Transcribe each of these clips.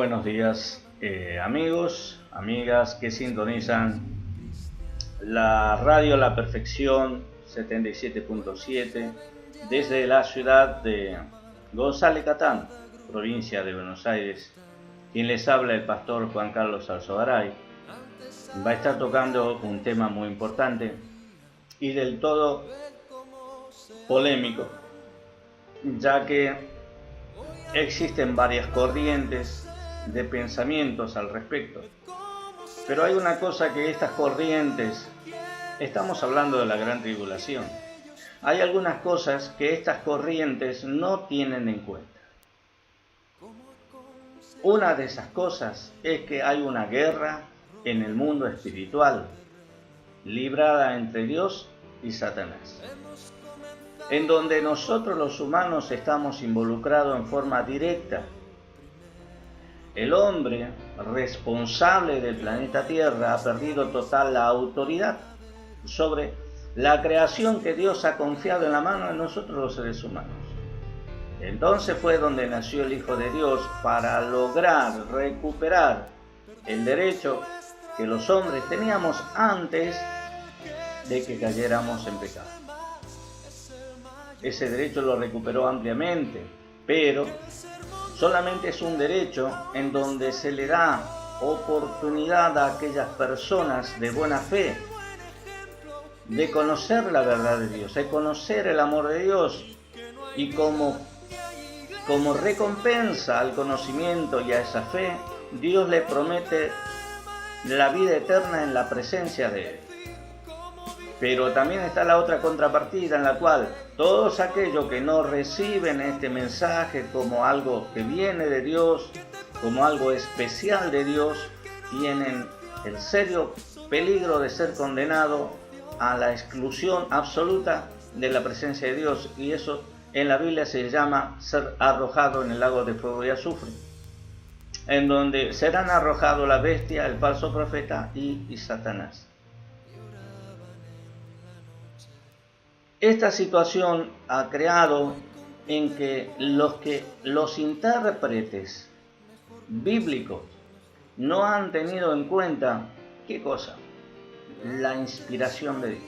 Buenos días, amigos, amigas que sintonizan la radio La Perfección 77.7 desde la ciudad de González Catán, provincia de Buenos Aires. Quien les habla, el pastor Juan Carlos Alzogaray, va a estar tocando un tema muy importante y del todo polémico, ya que existen varias corrientes de pensamientos al respecto. Pero hay una cosa que estas corrientes, estamos hablando de la gran tribulación, hay algunas cosas que estas corrientes no tienen en cuenta. Una de esas cosas es que hay una guerra en el mundo espiritual, librada entre Dios y Satanás, en donde nosotros los humanos estamos involucrados en forma directa. El hombre responsable del planeta Tierra ha perdido total la autoridad sobre la creación que Dios ha confiado en la mano de nosotros los seres humanos. Entonces fue donde nació el Hijo de Dios para lograr recuperar el derecho que los hombres teníamos antes de que cayéramos en pecado. Ese derecho lo recuperó ampliamente, pero solamente es un derecho en donde se le da oportunidad a aquellas personas de buena fe de conocer la verdad de Dios, de conocer el amor de Dios, y como recompensa al conocimiento y a esa fe, Dios le promete la vida eterna en la presencia de Él. Pero también está la otra contrapartida, en la cual todos aquellos que no reciben este mensaje como algo que viene de Dios, como algo especial de Dios, tienen el serio peligro de ser condenados a la exclusión absoluta de la presencia de Dios, y eso en la Biblia se llama ser arrojado en el lago de fuego y azufre, en donde serán arrojados la bestia, el falso profeta y Satanás. Esta situación ha creado en que los intérpretes bíblicos no han tenido en cuenta, ¿qué cosa? La inspiración de Dios.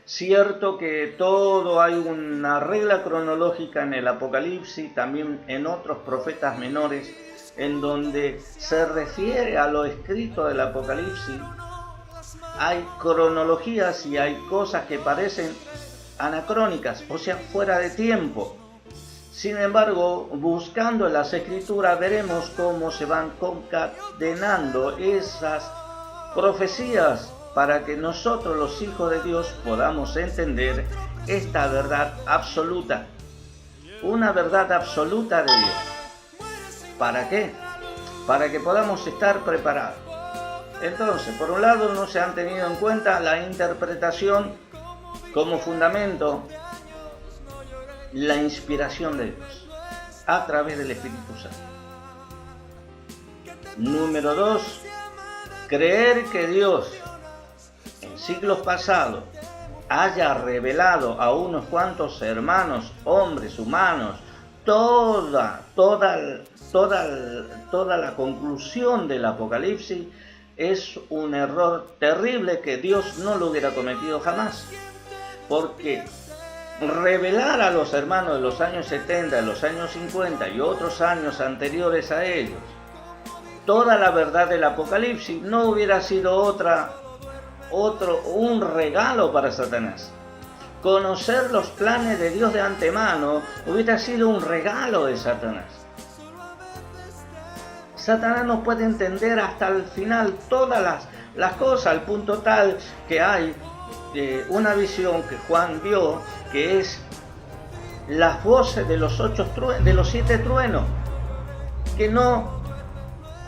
Cierto que todo hay una regla cronológica en el Apocalipsis, también en otros profetas menores, en donde se refiere a lo escrito del Apocalipsis. Hay cronologías y hay cosas que parecen anacrónicas, o sea, fuera de tiempo. Sin embargo, buscando en las Escrituras veremos cómo se van concatenando esas profecías para que nosotros, los hijos de Dios, podamos entender esta verdad absoluta. Una verdad absoluta de Dios. ¿Para qué? Para que podamos estar preparados. Entonces, por un lado, no se han tenido en cuenta la interpretación como fundamento, la inspiración de Dios a través del Espíritu Santo. Número 2, creer que Dios en siglos pasados haya revelado a unos cuantos hermanos, hombres humanos, toda la conclusión del Apocalipsis, es un error terrible que Dios no lo hubiera cometido jamás. Porque revelar a los hermanos de los años 70, de los años 50 y otros años anteriores a ellos toda la verdad del Apocalipsis no hubiera sido un regalo para Satanás. Conocer los planes de Dios de antemano hubiera sido un regalo de Satanás. Satanás no puede entender hasta el final todas las cosas, al punto tal que hay una visión que Juan vio, que es las voces de los 7 truenos, que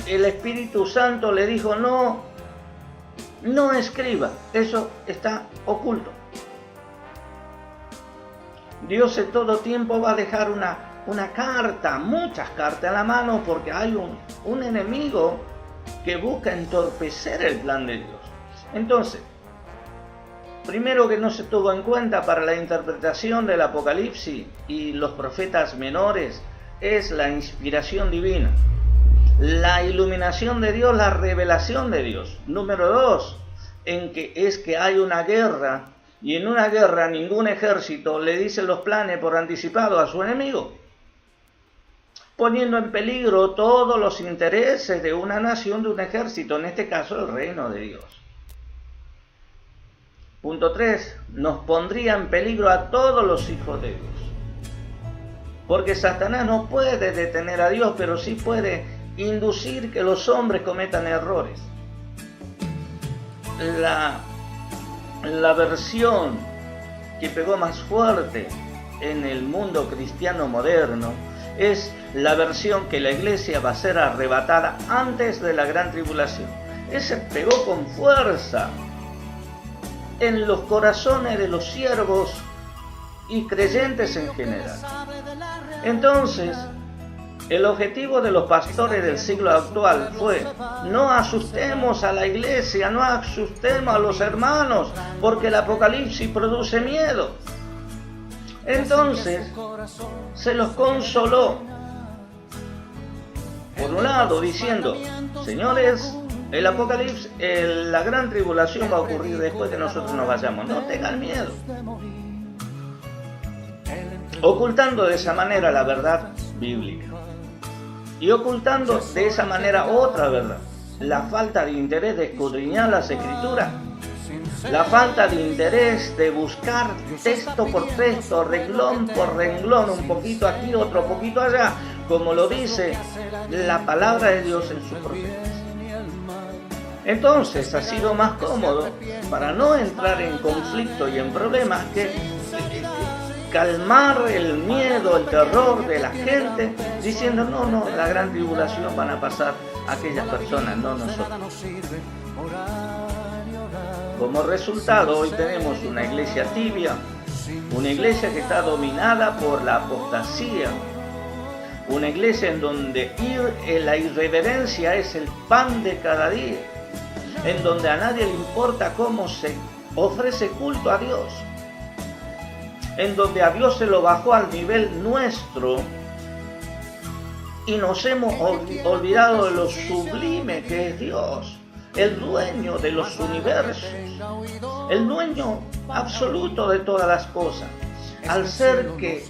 el Espíritu Santo le dijo no escriba, eso está oculto. Dios en todo tiempo va a dejar una carta, muchas cartas en la mano, porque hay un enemigo que busca entorpecer el plan de Dios. Entonces, primero que no se tuvo en cuenta para la interpretación del Apocalipsis y los profetas menores es la inspiración divina. La iluminación de Dios, la revelación de Dios. Número 2, es que hay una guerra, y en una guerra ningún ejército le dice los planes por anticipado a su enemigo, poniendo en peligro todos los intereses de una nación, de un ejército, en este caso el reino de Dios. Punto 3, nos pondría en peligro a todos los hijos de Dios. Porque Satanás no puede detener a Dios, pero sí puede inducir que los hombres cometan errores. La versión que pegó más fuerte en el mundo cristiano moderno es la versión que la iglesia va a ser arrebatada antes de la gran tribulación. Ese pegó con fuerza en los corazones de los siervos y creyentes en general. Entonces, el objetivo de los pastores del siglo actual fue: no asustemos a la iglesia, no asustemos a los hermanos, porque el Apocalipsis produce miedo. Entonces, se los consoló, por un lado, diciendo: señores, el Apocalipsis, la gran tribulación va a ocurrir después que nosotros nos vayamos, no tengan miedo. Ocultando de esa manera la verdad bíblica. Y ocultando de esa manera otra verdad: la falta de interés de escudriñar las Escrituras, la falta de interés de buscar texto por texto, renglón por renglón, un poquito aquí, otro poquito allá, como lo dice la palabra de Dios en sus profetas. Entonces ha sido más cómodo, para no entrar en conflicto y en problemas, que calmar el miedo, el terror de la gente, diciendo: no, la gran tribulación van a pasar aquellas personas, no nosotros. Como resultado, hoy tenemos una iglesia tibia, una iglesia que está dominada por la apostasía, una iglesia en donde la irreverencia es el pan de cada día, en donde a nadie le importa cómo se ofrece culto a Dios, en donde a Dios se lo bajó al nivel nuestro y nos hemos olvidado de lo sublime que es Dios, el dueño de los universos, el dueño absoluto de todas las cosas, al ser que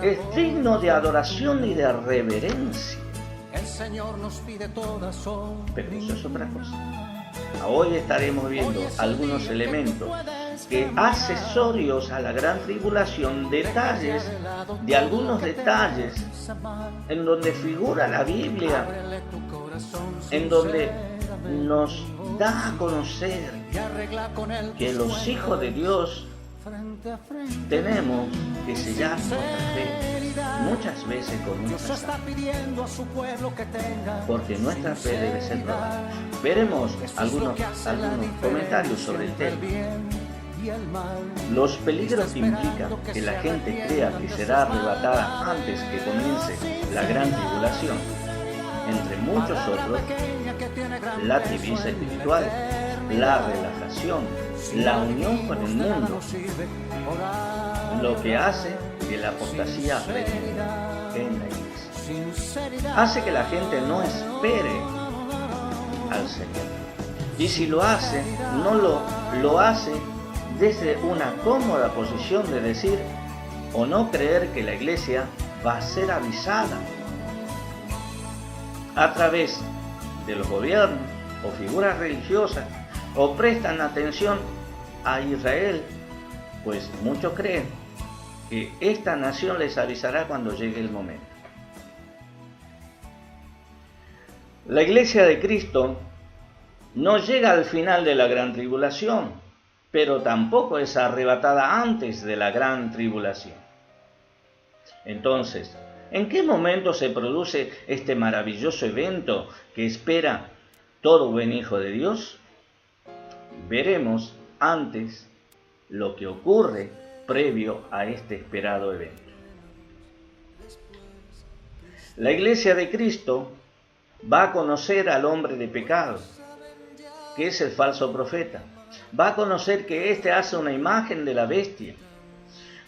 es digno de adoración y de reverencia. Pero eso es otra cosa. Hoy estaremos viendo algunos elementos que accesorios a la gran tribulación, detalles, de algunos detalles en donde figura la Biblia, en donde nos da a conocer que los hijos de Dios tenemos que sellar nuestra fe, muchas veces con nuestra sangre, porque nuestra fe debe ser probada. Veremos algunos comentarios sobre el tema. Los peligros que implican que la gente crea que será arrebatada antes que comience la gran tribulación, entre muchos otros: la tibieza espiritual, la relajación, la unión con el mundo, lo que hace que la apostasía reine en la iglesia. Hace que la gente no espere al Señor. Y si lo hace, no lo hace desde una cómoda posición de decir o no creer que la iglesia va a ser avisada a través de los gobiernos o figuras religiosas, o prestan atención a Israel, pues muchos creen que esta nación les avisará cuando llegue el momento. La iglesia de Cristo no llega al final de la gran tribulación, pero tampoco es arrebatada antes de la gran tribulación. Entonces, ¿en qué momento se produce este maravilloso evento que espera todo buen hijo de Dios? Veremos antes lo que ocurre previo a este esperado evento. La iglesia de Cristo va a conocer al hombre de pecado, que es el falso profeta. Va a conocer que éste hace una imagen de la bestia.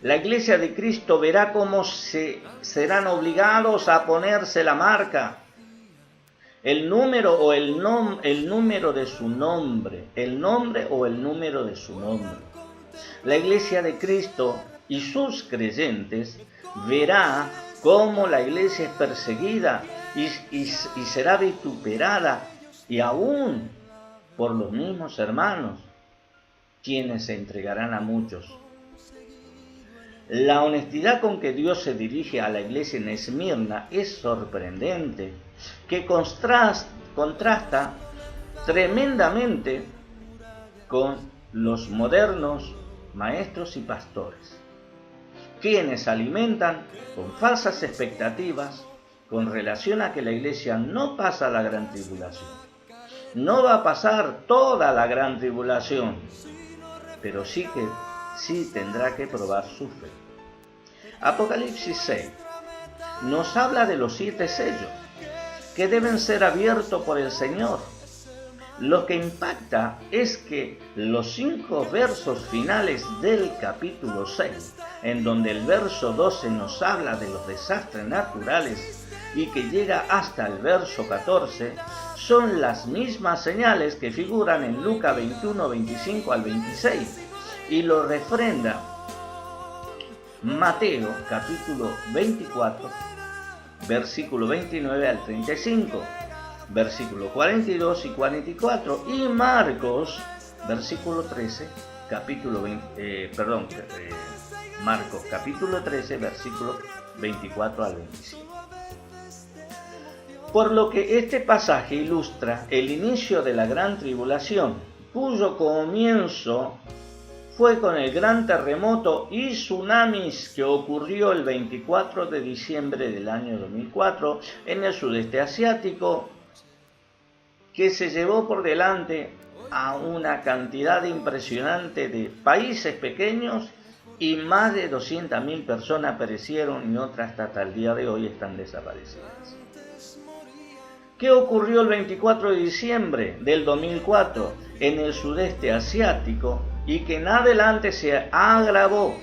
La iglesia de Cristo verá cómo serán obligados a ponerse la marca, el número o el número de su nombre, el nombre o el número de su nombre. La iglesia de Cristo y sus creyentes verá cómo la iglesia es perseguida y será vituperada, y aún por los mismos hermanos, quienes se entregarán a muchos. La honestidad con que Dios se dirige a la iglesia en Esmirna es sorprendente, que contrasta tremendamente con los modernos maestros y pastores, quienes alimentan con falsas expectativas con relación a que la iglesia no pasa la gran tribulación. No va a pasar toda la gran tribulación, pero sí tendrá que probar su fe. Apocalipsis 6 nos habla de los 7 sellos que deben ser abiertos por el Señor. Lo que impacta es que los 5 versos finales del capítulo 6, en donde el verso 12 nos habla de los desastres naturales y que llega hasta el verso 14, son las mismas señales que figuran en Lucas 21, 25 al 26, y lo refrenda Mateo capítulo 24, versículo 29 al 35, versículo 42 y 44, y Marcos, versículo 13, Marcos capítulo 13, versículo 24 al 25. Por lo que este pasaje ilustra el inicio de la gran tribulación, cuyo comienzo fue con el gran terremoto y tsunamis que ocurrió el 24 de diciembre del año 2004 en el sudeste asiático, que se llevó por delante a una cantidad impresionante de países pequeños, y más de 200.000 personas perecieron y otras hasta el día de hoy están desaparecidas. ¿Qué ocurrió el 24 de diciembre del 2004 en el sudeste asiático y que en adelante se agravó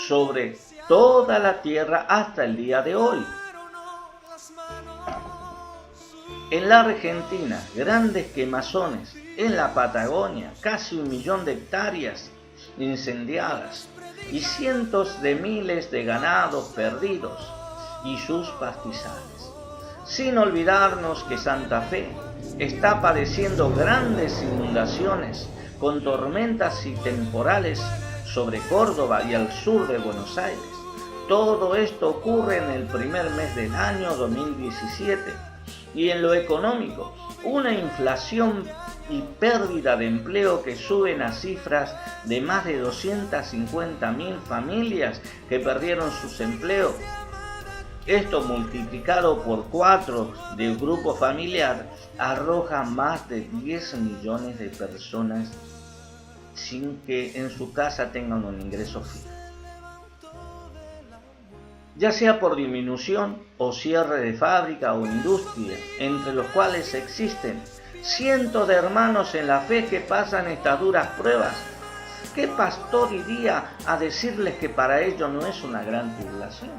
sobre toda la tierra hasta el día de hoy? En la Argentina, grandes quemazones. En la Patagonia, casi 1 millón de hectáreas incendiadas y cientos de miles de ganados perdidos y sus pastizales. Sin olvidarnos que Santa Fe está padeciendo grandes inundaciones con tormentas y temporales sobre Córdoba y al sur de Buenos Aires. Todo esto ocurre en el primer mes del año 2017. Y en lo económico, una inflación y pérdida de empleo que suben a cifras de más de 250.000 familias que perdieron sus empleos. Esto multiplicado por 4 del grupo familiar arroja más de 10 millones de personas sin que en su casa tengan un ingreso fijo, ya sea por disminución o cierre de fábrica o industria, entre los cuales existen cientos de hermanos en la fe que pasan estas duras pruebas. ¿Qué pastor iría a decirles que para ellos no es una gran tribulación?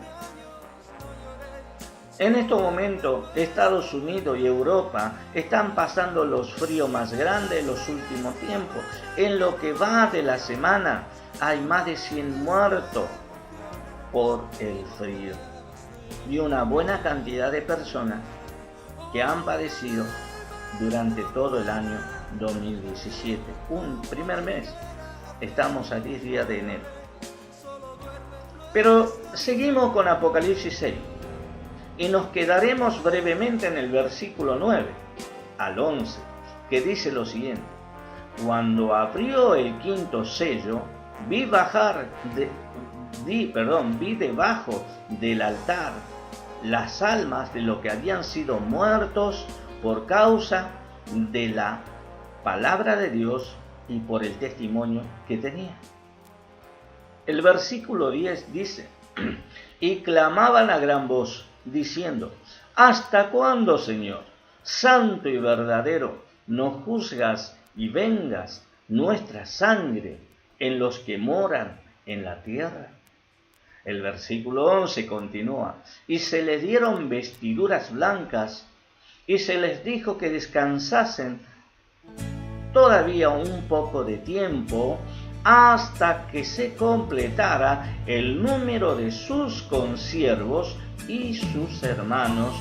En estos momentos, Estados Unidos y Europa están pasando los fríos más grandes de los últimos tiempos. En lo que va de la semana, hay más de 100 muertos por el frío y una buena cantidad de personas que han padecido durante todo el año 2017. Un primer mes, estamos a 10 días de enero. Pero seguimos con Apocalipsis 6 y nos quedaremos brevemente en el versículo 9 al 11, que dice lo siguiente: cuando abrió el quinto sello, vi debajo del altar las almas de los que habían sido muertos por causa de la palabra de Dios y por el testimonio que tenían. El versículo 10 dice: y clamaban a gran voz, diciendo: ¿hasta cuándo, Señor, santo y verdadero, no juzgas y vengas nuestra sangre en los que moran en la tierra. El versículo 11 continúa: y se les dieron vestiduras blancas, y se les dijo que descansasen todavía un poco de tiempo, hasta que se completara el número de sus consiervos y sus hermanos,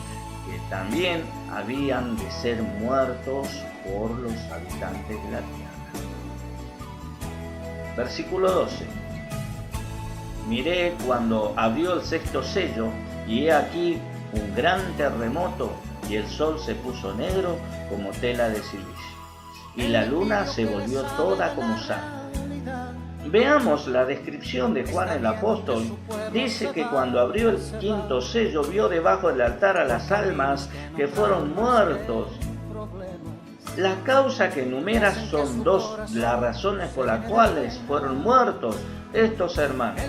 que también habían de ser muertos por los habitantes de la tierra. Versículo 12. Miré cuando abrió el sexto sello, y he aquí un gran terremoto, y el sol se puso negro como tela de silicio, y la luna se volvió toda como sangre. Veamos la descripción de Juan el apóstol. Dice que cuando abrió el quinto sello, vio debajo del altar a las almas que fueron muertos. La causa que enumera son dos las razones por las cuales fueron muertos estos hermanos.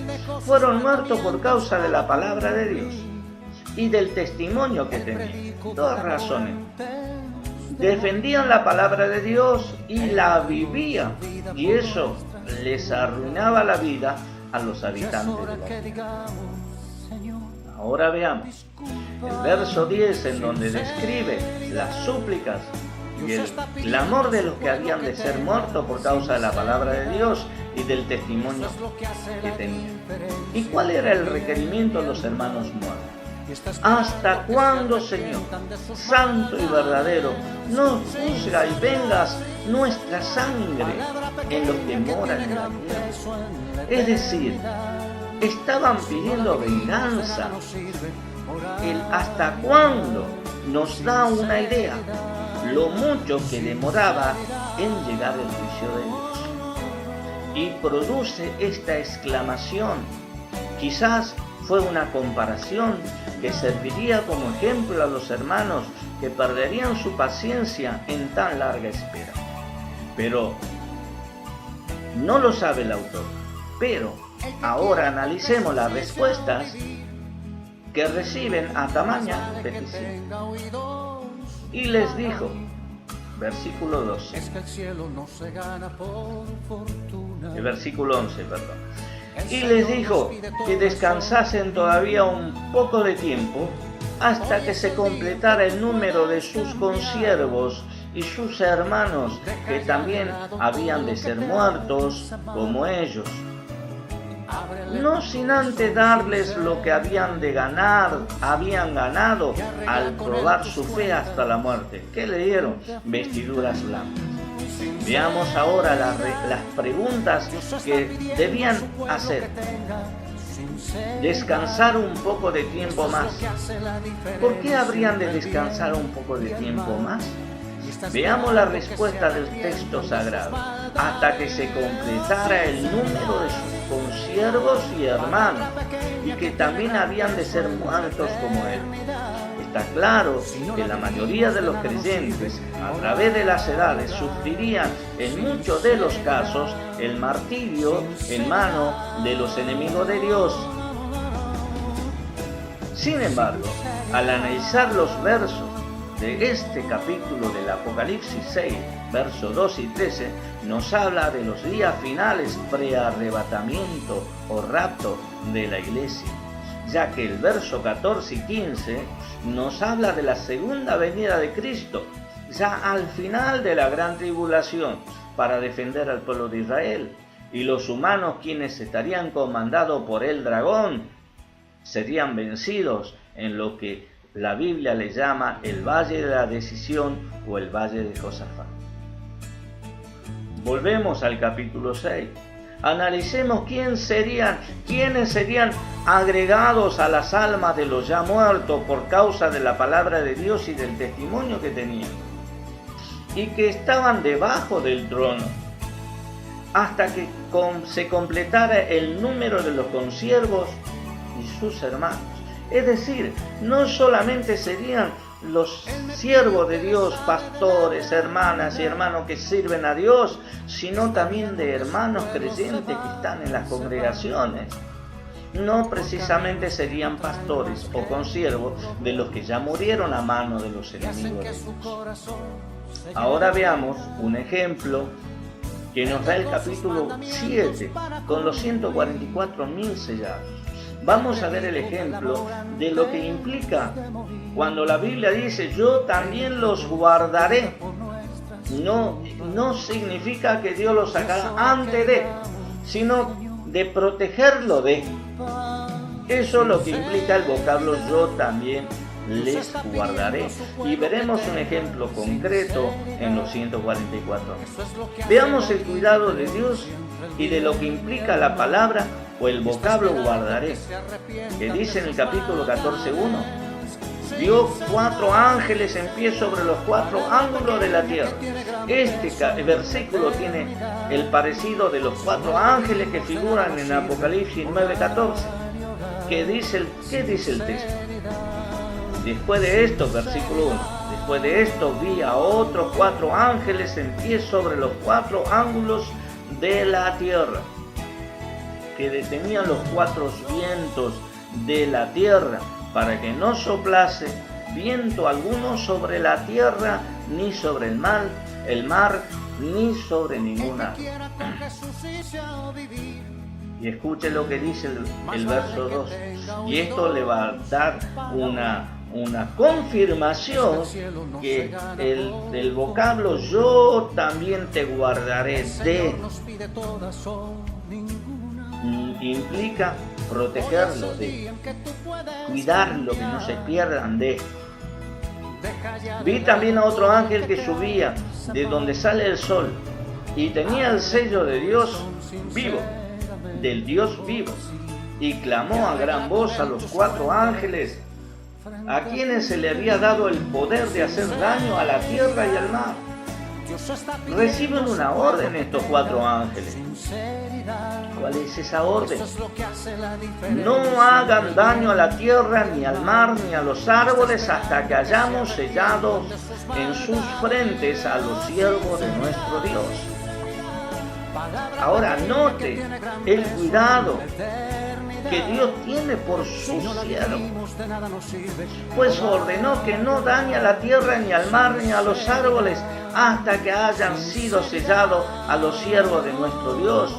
Fueron muertos por causa de la palabra de Dios y del testimonio que tenían. Dos razones. Defendían la palabra de Dios y la vivían, y eso les arruinaba la vida a los habitantes de la tierra. Ahora veamos el verso 10, en donde describe las súplicas y el clamor de los que habían de ser muertos por causa de la palabra de Dios y del testimonio que tenían. ¿Y cuál era el requerimiento de los hermanos muertos? ¿Hasta cuándo, Señor, santo y verdadero, no juzga y vengas nuestra sangre en los que moran en la tierra? Es decir, estaban pidiendo venganza. El hasta cuándo nos da una idea, lo mucho que demoraba en llegar el juicio de Dios. Y produce esta exclamación. Quizás fue una comparación que serviría como ejemplo a los hermanos que perderían su paciencia en tan larga espera. Pero no lo sabe el autor. Pero ahora analicemos las respuestas que reciben a tamaña petición. Y les dijo, versículo 12, el versículo 11, perdón. Y les dijo que descansasen todavía un poco de tiempo, hasta que se completara el número de sus consiervos y sus hermanos, que también habían de ser muertos como ellos. No sin antes darles lo que habían ganado al probar su fe hasta la muerte. ¿Qué le dieron? Vestiduras blancas. Veamos ahora las preguntas que debían hacer. Descansar un poco de tiempo más. ¿Por qué habrían de descansar un poco de tiempo más? Veamos la respuesta del texto sagrado. Hasta que se completara el número de sus consiervos y hermanos, y que también habían de ser muertos como él. Está claro que la mayoría de los creyentes, a través de las edades, sufrirían en muchos de los casos el martirio en mano de los enemigos de Dios. Sin embargo, al analizar los versos de este capítulo del Apocalipsis 6, versos 2 y 13, nos habla de los días finales pre-arrebatamiento o rapto de la iglesia, ya que el verso 14 y 15 nos habla de la segunda venida de Cristo, ya al final de la gran tribulación, para defender al pueblo de Israel, y los humanos, quienes estarían comandados por el dragón, serían vencidos en lo que la Biblia le llama el Valle de la Decisión o el Valle de Josafat. Volvemos al capítulo 6. Analicemos quiénes serían agregados a las almas de los ya muertos por causa de la palabra de Dios y del testimonio que tenían, y que estaban debajo del trono, hasta que se completara el número de los consiervos y sus hermanos. Es decir, no solamente serían los siervos de Dios, pastores, hermanas y hermanos que sirven a Dios, sino también de hermanos creyentes que están en las congregaciones. No precisamente serían pastores o consiervos de los que ya murieron a mano de los enemigos de Dios. Ahora veamos un ejemplo que nos da el capítulo 7 con los 144.000 sellados. Vamos a ver el ejemplo de lo que implica cuando la Biblia dice yo también los guardaré. No significa que Dios los sacará antes de, sino de protegerlo de. Eso es lo que implica el vocablo yo también les guardaré. Y veremos un ejemplo concreto en los 144. Veamos el cuidado de Dios y de lo que implica la palabra o el vocablo guardaré, que dice en el capítulo 14:1. Dio 4 ángeles en pie sobre los 4 ángulos de la tierra. Este versículo tiene el parecido de los 4 ángeles que figuran en Apocalipsis 9:14. ¿Qué dice el texto? Después de esto, versículo 1, después de esto vi a otros 4 ángeles en pie sobre los 4 ángulos de la tierra, que detenían los 4 vientos de la tierra, para que no soplase viento alguno sobre la tierra, ni sobre el mar, ni sobre ninguna. Y escuche lo que dice el verso 2. Y esto le va a dar una confirmación que el vocablo yo también te guardaré de implica protegerlo de, cuidarlo, que no se pierdan de. Vi también a otro ángel que subía de donde sale el sol y tenía el sello de Dios vivo, del Dios vivo, y clamó a gran voz a los 4 ángeles a quienes se le había dado el poder de hacer daño a la tierra y al mar. Reciben una orden estos 4 ángeles. ¿Cuál es esa orden? No hagan daño a la tierra, ni al mar, ni a los árboles, hasta que hayamos sellado en sus frentes a los siervos de nuestro Dios. Ahora note el cuidado que Dios tiene por sus siervos, pues ordenó que no dañe a la tierra, ni al mar, ni a los árboles, hasta que hayan sido sellados a los siervos de nuestro Dios.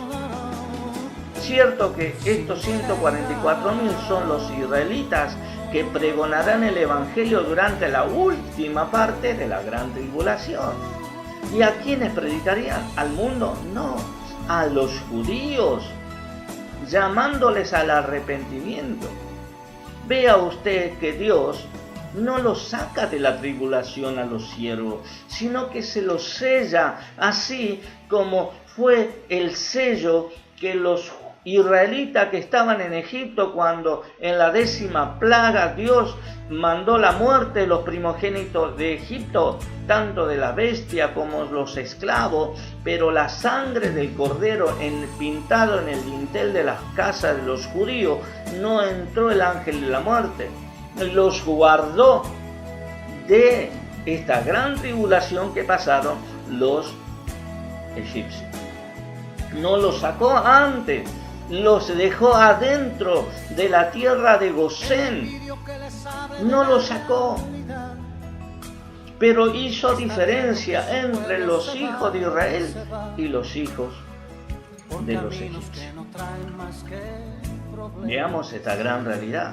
Cierto que estos 144.000 son los israelitas que pregonarán el evangelio durante la última parte de la gran tribulación. ¿Y a quiénes predicarían? ¿Al mundo? No, a los judíos, llamándoles al arrepentimiento. Vea usted que Dios no los saca de la tribulación a los siervos, sino que se los sella, así como fue el sello que los israelitas que estaban en Egipto, cuando en la 10ª plaga Dios mandó la muerte de los primogénitos de Egipto, tanto de la bestia como los esclavos, pero la sangre del cordero pintado en el dintel de las casas de los judíos, no entró el ángel de la muerte. Los guardó de esta gran tribulación que pasaron los egipcios. No los sacó antes, los dejó adentro de la tierra de Gosén. No los sacó, pero hizo diferencia entre los hijos de Israel y los hijos de los egipcios. Veamos esta gran realidad.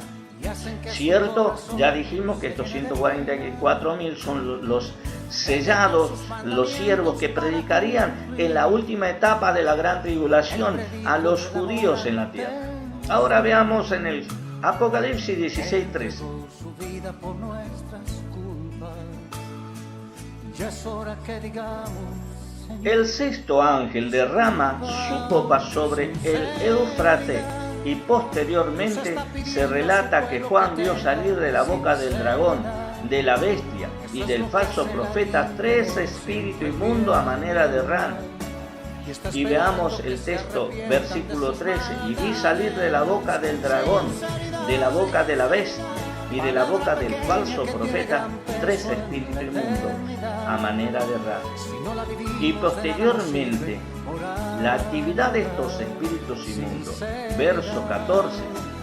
Cierto, ya dijimos que estos 144.000 son los sellados, los siervos que predicarían en la última etapa de la gran tribulación a los judíos en la tierra. Ahora veamos en el Apocalipsis 16:13. El 6º ángel derrama su copa sobre el Éufrates, y posteriormente se relata que Juan vio salir de la boca del dragón, de la bestia y del falso profeta 3 espíritus inmundos a manera de rana. Y veamos el texto, versículo 13. Y vi salir de la boca del dragón, de la boca de la bestia y de la boca del falso profeta 3 espíritus inmundos a manera de rana. Y posteriormente la actividad de estos espíritus inmundos, verso 14,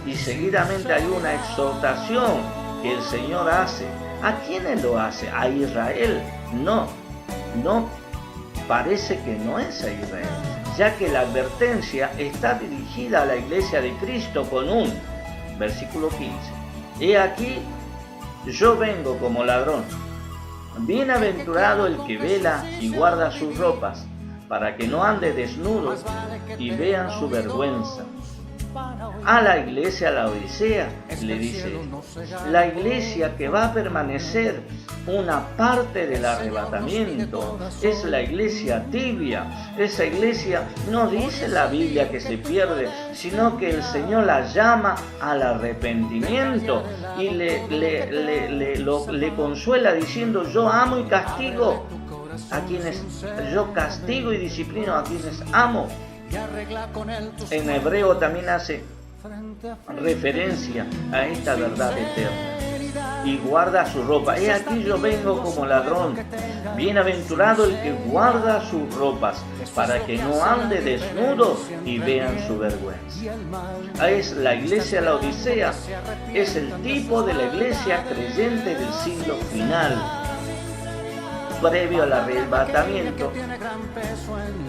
y seguidamente hay una exhortación que el Señor hace. ¿A quiénes lo hace? ¿A Israel? No parece que no es a Israel, ya que la advertencia está dirigida a la iglesia de Cristo con un versículo 15. He aquí, yo vengo como ladrón. Bienaventurado el que vela y guarda sus ropas, para que no ande desnudo y vean su vergüenza. A la iglesia Laodicea le dice, la iglesia que va a permanecer una parte del arrebatamiento es la iglesia tibia. Esa iglesia no dice la Biblia que se pierde, sino que el Señor la llama al arrepentimiento y le consuela diciendo, yo amo y castigo a quienes, yo castigo y disciplino a quienes amo. En hebreo también hace referencia a esta verdad eterna. Y guarda su ropa. He aquí yo vengo como ladrón. Bienaventurado el que guarda sus ropas, para que no ande desnudo y vean su vergüenza. Es la iglesia Laodicea, es el tipo de la iglesia creyente del siglo final, previo al arrebatamiento,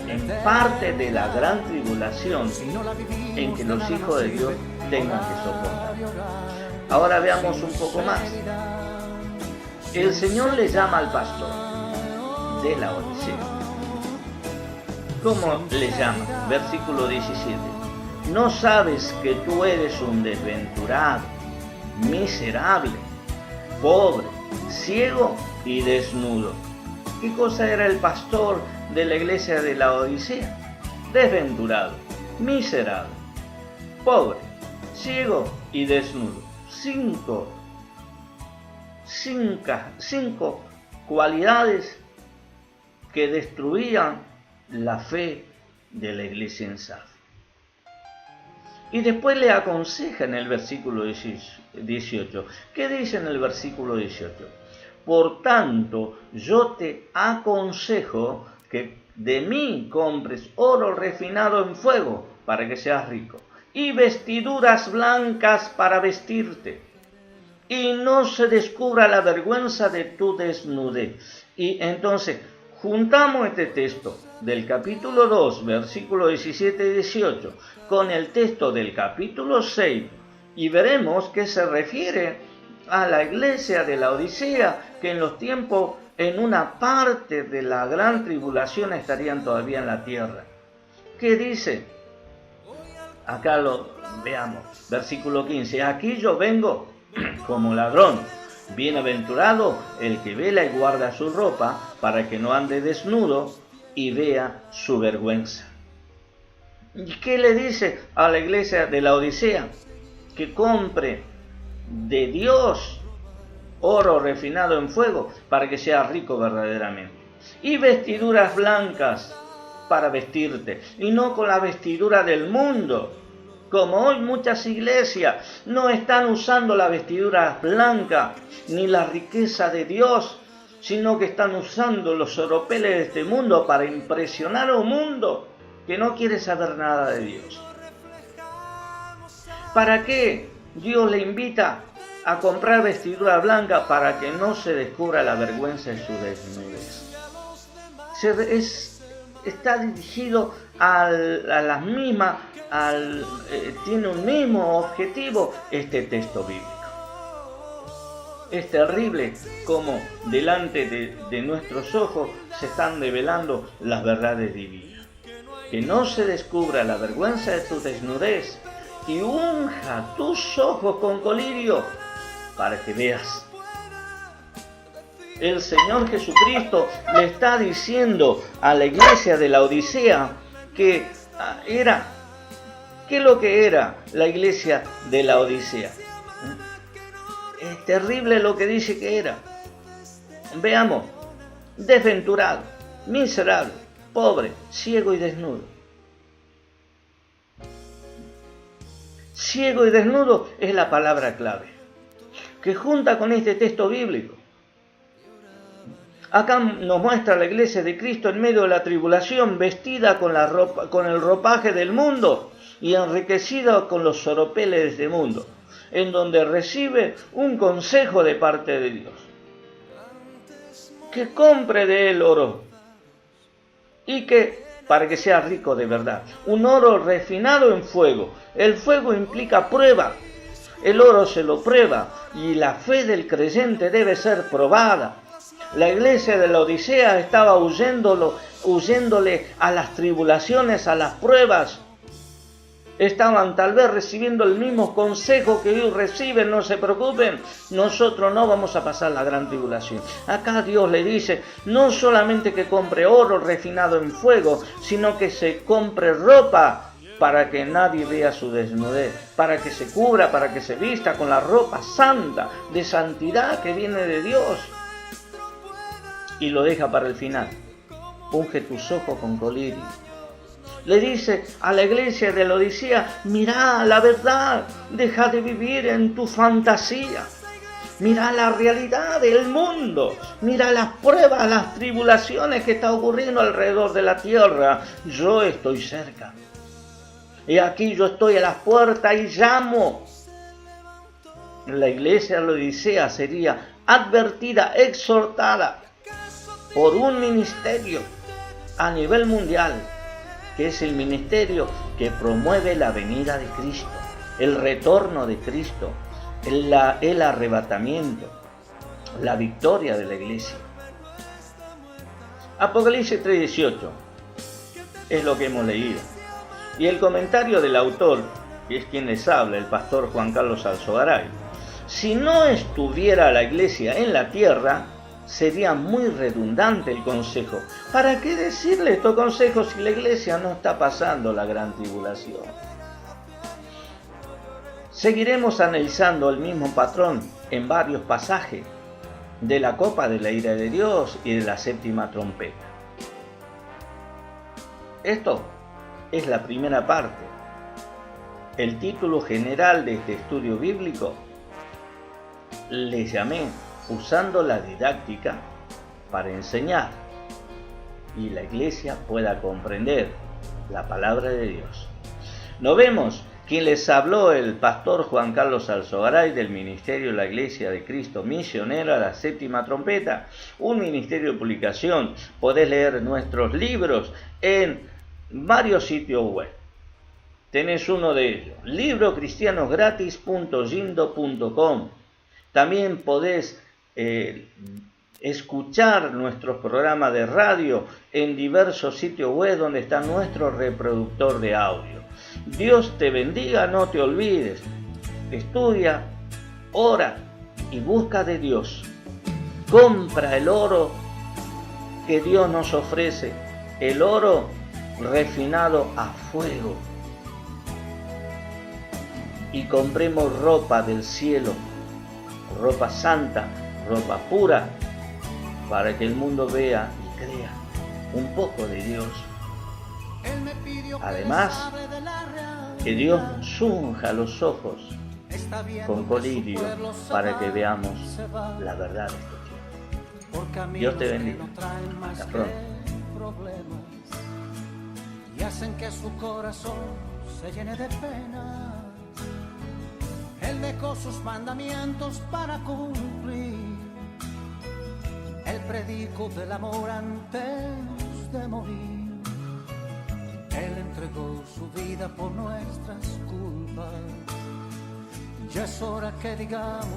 en parte de la gran tribulación en que los hijos de Dios tengan que soportar. Ahora veamos un poco más. El Señor le llama al pastor de la Odisea. ¿Cómo le llama? Versículo 17. ¿No sabes que tú eres un desventurado, miserable, pobre, ciego y desnudo? ¿Qué cosa era el pastor de la iglesia de la Odisea? Desventurado, miserable, pobre, ciego y desnudo. Cinco cualidades que destruían la fe de la iglesia en Sardis. Y después le aconseja en el versículo 18. ¿Qué dice en el versículo 18? Por tanto, yo te aconsejo que de mí compres oro refinado en fuego para que seas rico, y vestiduras blancas para vestirte, y no se descubra la vergüenza de tu desnudez. Y entonces, juntamos este texto del capítulo 2, versículos 17 y 18, con el texto del capítulo 6, y veremos que se refiere a la iglesia de la Odisea, que en los tiempos, en una parte de la gran tribulación, estarían todavía en la tierra. ¿Qué dice? Acá lo veamos, versículo 15. Aquí yo vengo como ladrón. Bienaventurado el que vela y guarda su ropa, para que no ande desnudo y vea su vergüenza. ¿Y qué le dice a la iglesia de la Odisea? Que compre de Dios oro refinado en fuego para que sea rico verdaderamente, y vestiduras blancas para vestirte, y no con la vestidura del mundo, como hoy muchas iglesias no están usando la vestidura blanca ni la riqueza de Dios, sino que están usando los oropeles de este mundo para impresionar a un mundo que no quiere saber nada de Dios. ¿Para qué Dios le invita a comprar vestidura blanca? Para que no se descubra la vergüenza de su desnudez. Está dirigido a las mismas, tiene un mismo objetivo este texto bíblico. Es terrible como delante de nuestros ojos se están revelando las verdades divinas. Que no se descubra la vergüenza de tu desnudez, y unja tus ojos con colirio para que veas. El Señor Jesucristo le está diciendo a la iglesia de la Odisea que ¿qué es lo que era la iglesia de la Odisea? Es terrible lo que dice que era. Veamos: desventurado, miserable, pobre, ciego y desnudo. Ciego y desnudo es la palabra clave, que junta con este texto bíblico. Acá nos muestra la iglesia de Cristo en medio de la tribulación, vestida con el ropaje del mundo y enriquecida con los oropeles de este mundo, en donde recibe un consejo de parte de Dios: que compre de él oro y que para que sea rico de verdad. Un oro refinado en fuego. El fuego implica prueba. El oro se lo prueba y la fe del creyente debe ser probada. La iglesia de la Odisea estaba huyéndole a las tribulaciones, a las pruebas. Estaban tal vez recibiendo el mismo consejo que hoy reciben: no se preocupen, nosotros no vamos a pasar la gran tribulación. Acá Dios le dice, no solamente que compre oro refinado en fuego, sino que se compre ropa para que nadie vea su desnudez, para que se cubra, para que se vista con la ropa santa, de santidad que viene de Dios. Y lo deja para el final. Unge tus ojos con colirio. Le dice a la iglesia de la Odisea, mirá la verdad, deja de vivir en tu fantasía. Mirá la realidad del mundo, mirá las pruebas, las tribulaciones que están ocurriendo alrededor de la tierra. Yo estoy cerca. Y aquí yo estoy a las puertas y llamo. La iglesia de la Odisea sería advertida, exhortada por un ministerio a nivel mundial, que es el ministerio que promueve la venida de Cristo, el retorno de Cristo, el arrebatamiento, la victoria de la iglesia. Apocalipsis 3:18 es lo que hemos leído. Y el comentario del autor, que es quien les habla, el pastor Juan Carlos Alzogaray: si no estuviera la iglesia en la tierra, sería muy redundante el consejo. ¿Para qué decirle estos consejos si la iglesia no está pasando la gran tribulación? Seguiremos analizando el mismo patrón en varios pasajes de la copa de la ira de Dios y de la séptima trompeta. Esto es la primera parte. El título general de este estudio bíblico le llamé usando la didáctica para enseñar y la iglesia pueda comprender la palabra de Dios. Nos vemos. Quien les habló, el pastor Juan Carlos Alzogaray, del Ministerio de la Iglesia de Cristo Misionera, la séptima trompeta, un ministerio de publicación. Podés leer nuestros libros en varios sitios web. Tenés uno de ellos, librocristianosgratis.yindo.com. También podés escuchar nuestros programas de radio en diversos sitios web donde está nuestro reproductor de audio. Dios te bendiga, no te olvides. Estudia, ora y busca de Dios. Compra el oro que Dios nos ofrece, el oro refinado a fuego. Y compremos ropa del cielo, ropa santa, ropa pura, para que el mundo vea y crea un poco de Dios. Además, que Dios nos unja los ojos con colirio para que veamos la verdad de este tiempo. Dios te bendiga. Hasta pronto. Y hacen que su corazón se llene de pena. Él dejó sus mandamientos para cumplir. Él predicó del amor antes de morir. Él entregó su vida por nuestras culpas. Ya es hora que digamos